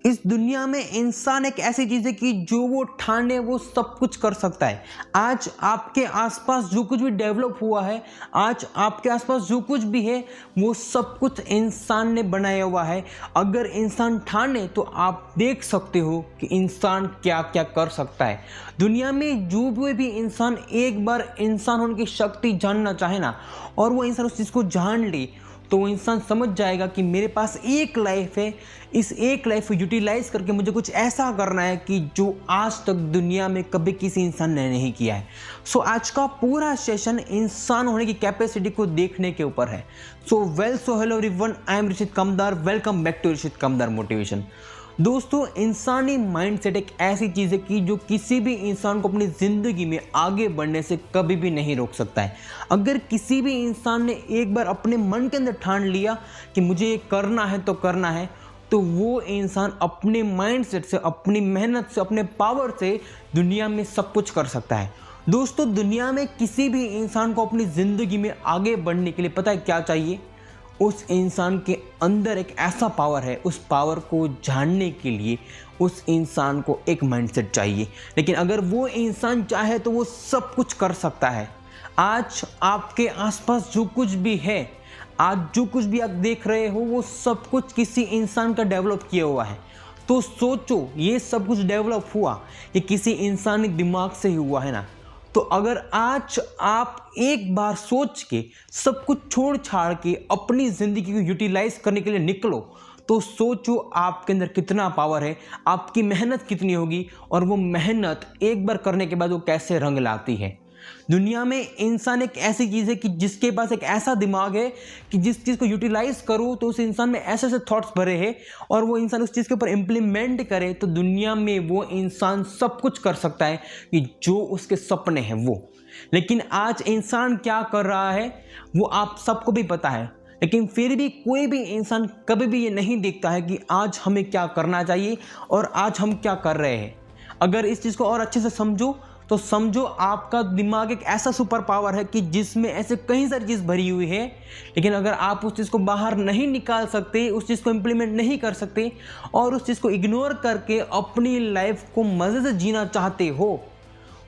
इस दुनिया में इंसान एक ऐसी चीज़ है कि जो वो ठाने वो सब कुछ कर सकता है। आज आपके आसपास जो कुछ भी डेवलप हुआ है, आज आपके आसपास जो कुछ भी है, वो सब कुछ इंसान ने बनाया हुआ है। अगर इंसान ठाने तो आप देख सकते हो कि इंसान क्या क्या कर सकता है। दुनिया में जो भी इंसान एक बार इंसान होने की शक्ति जानना चाहे ना, और वो इंसान उस चीज़ को जान ले, तो वो इंसान समझ जाएगा कि मेरे पास एक लाइफ है, इस एक लाइफ को यूटिलाइज करके मुझे कुछ ऐसा करना है कि जो आज तक दुनिया में कभी किसी इंसान ने नहीं किया है। सो आज का पूरा सेशन इंसान होने की कैपेसिटी को देखने के ऊपर है। So hello everyone, I am Rishit Kamdar, welcome back to Rishit Kamdar motivation. दोस्तों, इंसानी माइंडसेट एक ऐसी चीज़ है कि जो किसी भी इंसान को अपनी ज़िंदगी में आगे बढ़ने से कभी भी नहीं रोक सकता है। अगर किसी भी इंसान ने एक बार अपने मन के अंदर ठान लिया कि मुझे ये करना है तो करना है, तो वो इंसान अपने माइंडसेट से, अपनी मेहनत से, अपने पावर से दुनिया में सब कुछ कर सकता है। दोस्तों, दुनिया में किसी भी इंसान को अपनी ज़िंदगी में आगे बढ़ने के लिए पता है क्या चाहिए? उस इंसान के अंदर एक ऐसा पावर है, उस पावर को जानने के लिए उस इंसान को एक माइंडसेट चाहिए। लेकिन अगर वो इंसान चाहे तो वो सब कुछ कर सकता है। आज आपके आसपास जो कुछ भी है, आज जो कुछ भी आप देख रहे हो, वो सब कुछ किसी इंसान का डेवलप किया हुआ है। तो सोचो, ये सब कुछ डेवलप हुआ ये किसी इंसानी दिमाग से ही हुआ है ना। तो अगर आज आप एक बार सोच के सब कुछ छोड़ छाड़ के अपनी ज़िंदगी को यूटिलाइज करने के लिए निकलो, तो सोचो आपके अंदर कितना पावर है, आपकी मेहनत कितनी होगी, और वो मेहनत एक बार करने के बाद वो कैसे रंग लाती है। दुनिया में इंसान एक ऐसी चीज़ है कि जिसके पास एक ऐसा दिमाग है कि जिस चीज़ को यूटिलाइज करो तो उस इंसान में ऐसे ऐसे थॉट्स भरे हैं, और वो इंसान उस चीज़ के ऊपर इम्प्लीमेंट करे तो दुनिया में वो इंसान सब कुछ कर सकता है कि जो उसके सपने हैं वो। लेकिन आज इंसान क्या कर रहा है वो आप सबको भी पता है, लेकिन फिर भी कोई भी इंसान कभी भी ये नहीं देखता है कि आज हमें क्या करना चाहिए और आज हम क्या कर रहे हैं। अगर इस चीज़ को और अच्छे से समझो तो समझो, आपका दिमाग एक ऐसा सुपर पावर है कि जिसमें ऐसे कई सारी चीज़ भरी हुई है, लेकिन अगर आप उस चीज़ को बाहर नहीं निकाल सकते, उस चीज़ को इम्प्लीमेंट नहीं कर सकते और उस चीज़ को इग्नोर करके अपनी लाइफ को मज़े से जीना चाहते हो,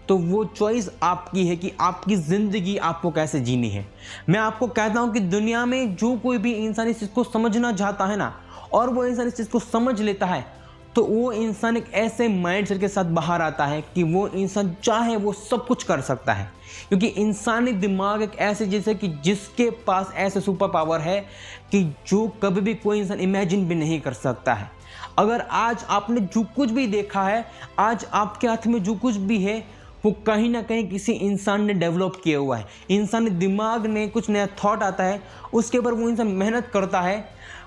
तो वो चॉइस आपकी है कि आपकी ज़िंदगी आपको कैसे जीनी है। मैं आपको कहता हूँ कि दुनिया में जो कोई भी इंसान इस चीज़ को समझना चाहता है ना, और वो इंसान इस चीज़ को समझ लेता है, तो वो इंसान एक ऐसे माइंडसेट के साथ बाहर आता है कि वो इंसान चाहे वो सब कुछ कर सकता है। क्योंकि इंसानी दिमाग एक ऐसी चीज़ है कि जिसके पास ऐसे सुपर पावर है कि जो कभी भी कोई इंसान इमेजिन भी नहीं कर सकता है। अगर आज आपने जो कुछ भी देखा है, आज आपके हाथ में जो कुछ भी है, वो कहीं ना कहीं किसी इंसान ने डेवलप किया हुआ है। इंसानी दिमाग ने कुछ नया थॉट आता है, उसके ऊपर वो इंसान मेहनत करता है,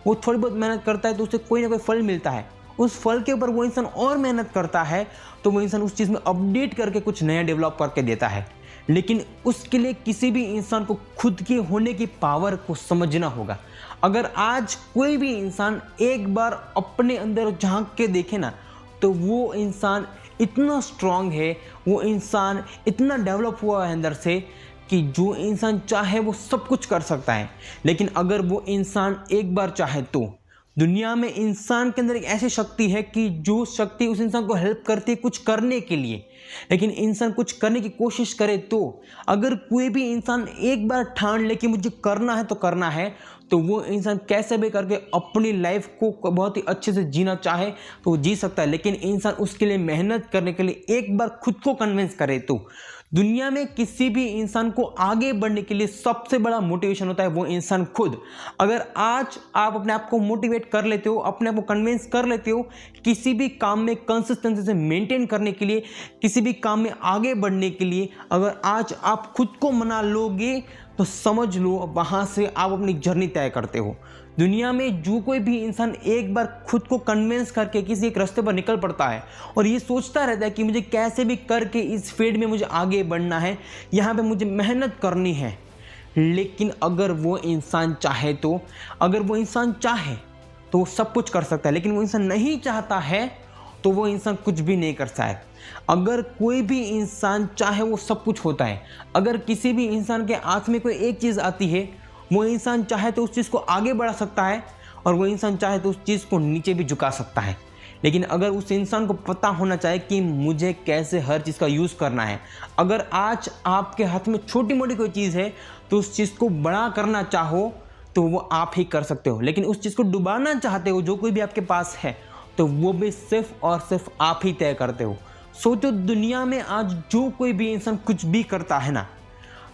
वो थोड़ी बहुत मेहनत करता है तो उसे कोई ना कोई फल मिलता है। उस फल के ऊपर वो इंसान और मेहनत करता है तो वो इंसान उस चीज़ में अपडेट करके कुछ नया डेवलप करके देता है। लेकिन उसके लिए किसी भी इंसान को खुद के होने की पावर को समझना होगा। अगर आज कोई भी इंसान एक बार अपने अंदर झांक के देखे ना, तो वो इंसान इतना स्ट्रांग है, वो इंसान इतना डेवलप हुआ है अंदर से कि जो इंसान चाहे वो सब कुछ कर सकता है। लेकिन अगर वो इंसान एक बार चाहे तो दुनिया में इंसान के अंदर एक ऐसी शक्ति है कि जो शक्ति उस इंसान को हेल्प करती है कुछ करने के लिए। लेकिन इंसान कुछ करने की कोशिश करे तो, अगर कोई भी इंसान एक बार ठान ले कि मुझे करना है तो करना है, तो वो इंसान कैसे भी करके अपनी लाइफ को बहुत ही अच्छे से जीना चाहे तो वो जी सकता है। लेकिन इंसान उसके लिए मेहनत करने के लिए एक बार खुद को कन्विंस करे तो दुनिया में किसी भी इंसान को आगे बढ़ने के लिए सबसे बड़ा मोटिवेशन होता है वो इंसान खुद। अगर आज आप अपने आप को मोटिवेट कर लेते हो, अपने आप को कन्विंस कर लेते हो किसी भी काम में कंसिस्टेंसी से मेंटेन करने के लिए, किसी भी काम में आगे बढ़ने के लिए, अगर आज आप खुद को मना लोगे तो समझ लो वहाँ से आप अपनी जर्नी तय करते हो। दुनिया में जो कोई भी इंसान एक बार खुद को कन्विंस करके किसी एक रास्ते पर निकल पड़ता है और ये सोचता रहता है कि मुझे कैसे भी करके इस फील्ड में मुझे आगे बढ़ना है, यहाँ पे मुझे मेहनत करनी है। लेकिन अगर वो इंसान चाहे तो, अगर वो इंसान चाहे तो वो सब कुछ कर सकता है। लेकिन वो इंसान नहीं चाहता है तो वो इंसान कुछ भी नहीं कर सकता है। अगर कोई भी इंसान चाहे वो सब कुछ होता है। अगर किसी भी इंसान के हाथ में कोई एक चीज़ आती है, वो इंसान चाहे तो उस चीज़ को आगे बढ़ा सकता है और वो इंसान चाहे तो उस चीज़ को नीचे भी झुका सकता है। लेकिन अगर उस इंसान को पता होना चाहिए कि मुझे कैसे हर चीज़ का यूज़ करना है। अगर आज आपके हाथ में छोटी मोटी कोई चीज़ है तो उस चीज़ को बड़ा करना चाहो तो वो आप ही कर सकते हो, लेकिन उस चीज़ को डुबाना चाहते हो जो कोई भी आपके पास है तो वो भी सिर्फ और सिर्फ आप ही तय करते हो। सोचो, दुनिया में आज जो कोई भी इंसान कुछ भी करता है ना,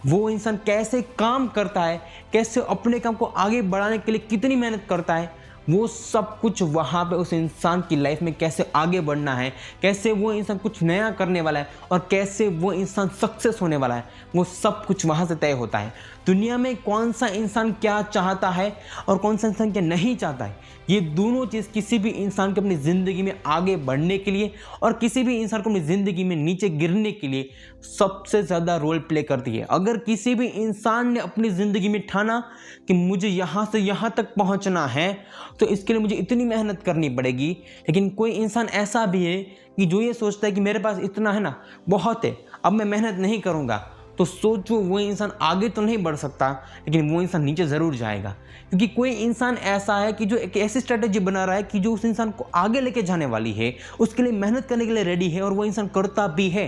वो इंसान कैसे काम करता है, कैसे अपने काम को आगे बढ़ाने के लिए कितनी मेहनत करता है, वो सब कुछ वहाँ पे उस इंसान की लाइफ में कैसे आगे बढ़ना है, कैसे वो इंसान कुछ नया करने वाला है और कैसे वो इंसान सक्सेस होने वाला है, वो सब कुछ वहाँ से तय होता है। दुनिया में कौन सा इंसान क्या चाहता है और कौन सा इंसान क्या नहीं चाहता है, ये दोनों चीज़ किसी भी इंसान को अपनी ज़िंदगी में आगे बढ़ने के लिए और किसी भी इंसान को अपनी ज़िंदगी में नीचे गिरने के लिए सबसे ज़्यादा रोल प्ले करती है। अगर किसी भी इंसान ने अपनी ज़िंदगी में ठाना कि मुझे यहाँ से यहाँ तक पहुँचना है तो इसके लिए मुझे इतनी मेहनत करनी पड़ेगी, लेकिन कोई इंसान ऐसा भी है कि जो ये सोचता है कि मेरे पास इतना है ना, बहुत है, अब मैं मेहनत नहीं करूँगा, तो सोचो वो इंसान आगे तो नहीं बढ़ सकता लेकिन वो इंसान नीचे ज़रूर जाएगा। क्योंकि कोई इंसान ऐसा है कि जो एक ऐसी स्ट्रैटेजी बना रहा है कि जो उस इंसान को आगे लेके जाने वाली है, उसके लिए मेहनत करने के लिए रेडी है और वो इंसान करता भी है।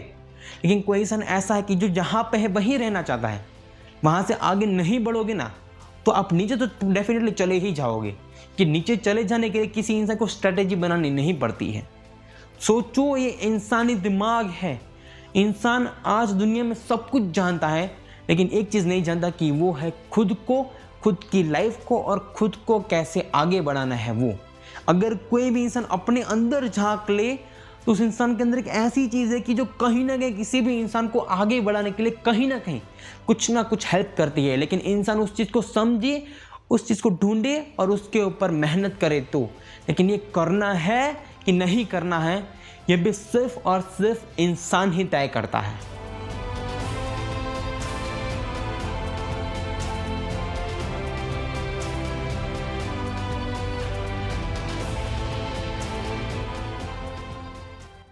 लेकिन कोई इंसान ऐसा है कि जो जहाँ पे है वहीं रहना चाहता है, वहाँ से आगे नहीं बढ़ोगे ना तो आप नीचे तो डेफिनेटली चले ही जाओगे। कि नीचे चले जाने के लिए किसी इंसान को स्ट्रैटेजी बनानी नहीं पड़ती है। सोचो, ये इंसानी दिमाग है। इंसान आज दुनिया में सब कुछ जानता है लेकिन एक चीज़ नहीं जानता कि वो है खुद को, खुद की लाइफ को और खुद को कैसे आगे बढ़ाना है। वो अगर कोई भी इंसान अपने अंदर झांक ले तो उस इंसान के अंदर एक ऐसी चीज़ है कि जो कहीं ना कहीं किसी भी इंसान को आगे बढ़ाने के लिए कहीं ना कहीं कुछ ना कुछ हेल्प करती है। लेकिन इंसान उस चीज़ को समझे, उस चीज़ को ढूंढे और उसके ऊपर मेहनत करे तो। लेकिन ये करना है कि नहीं करना है, ये भी सिर्फ और सिर्फ इंसान ही तय करता है।